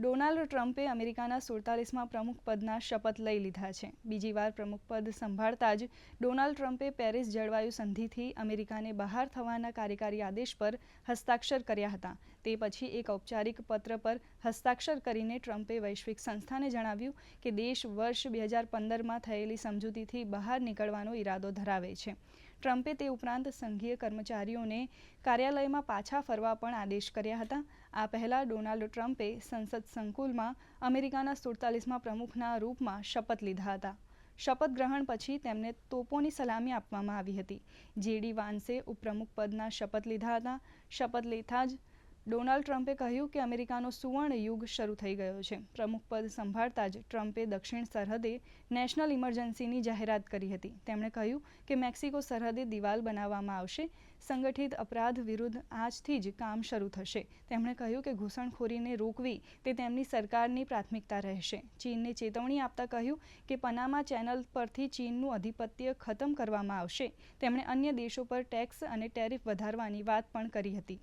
Donald ટ્રમ્પે અમેરિકાના 47મા પ્રમુખ પદના શપથ લઈ લીધા છે। બીજી વાર પ્રમુખ પદ સંભાળતા જ ડોનાલ્ડ ટ્રમ્પે પેરિસ જળવાયુ સંધિથી અમેરિકાને બહાર થવાના કાર્યકારી આદેશ પર હસ્તાક્ષર કર્યા હતા। તે પછી એક ઔપચારિક પત્ર પર હસ્તાક્ષર કરીને ટ્રમ્પે વૈશ્વિક સંસ્થાને જણાવ્યું કે દેશ વર્ષ 2015માં થયેલી સમજૂતીથી બહાર નીકળવાનો ઈરાદો ધરાવે છે। ટ્રમ્પે તે ઉપરાંત સંઘીય કર્મચારીઓને કાર્યાલયમાં પાછા ફરવા પણ આદેશ કર્યા હતા। આ પહેલા ડોનાલ્ડ ટ્રમ્પે સંસદ સંકુલમાં અમેરિકાના 47મા પ્રમુખના રૂપમાં શપથ લીધા હતા। શપથ ગ્રહણ પછી તેમને તોપોની સલામી આપવામાં આવી હતી। જેડી વાન્સે ઉપપ્રમુખ પદના શપથ લીધા હતા। શપથ લેતા જ ડોનાલ્ડ ટ્રમ્પે કહ્યું કે અમેરિકાનો સુવર્ણ યુગ શરૂ થઈ ગયો છે। પ્રમુખ પદ સંભાળતા જ ટ્રમ્પે દક્ષિણ સરહદે નેશનલ ઇમરજન્સીની જાહેરાત કરી હતી। તેમણે કહ્યું કે મેક્સિકો સરહદે દિવાલ બનાવવામાં આવશે। સંગઠિત અપરાધ વિરુદ્ધ આજથી જ કામ શરૂ થશે। તેમણે કહ્યું કે ઘૂસણખોરીને રોકવી તે તેમની સરકારની પ્રાથમિકતા રહેશે। ચીનને ચેતવણી આપતા કહ્યું કે પનામા ચેનલ પરથી ચીનનું આધિપત્ય ખતમ કરવામાં આવશે। તેમણે અન્ય દેશો પર ટેક્સ અને ટેરિફ વધારવાની વાત પણ કરી હતી।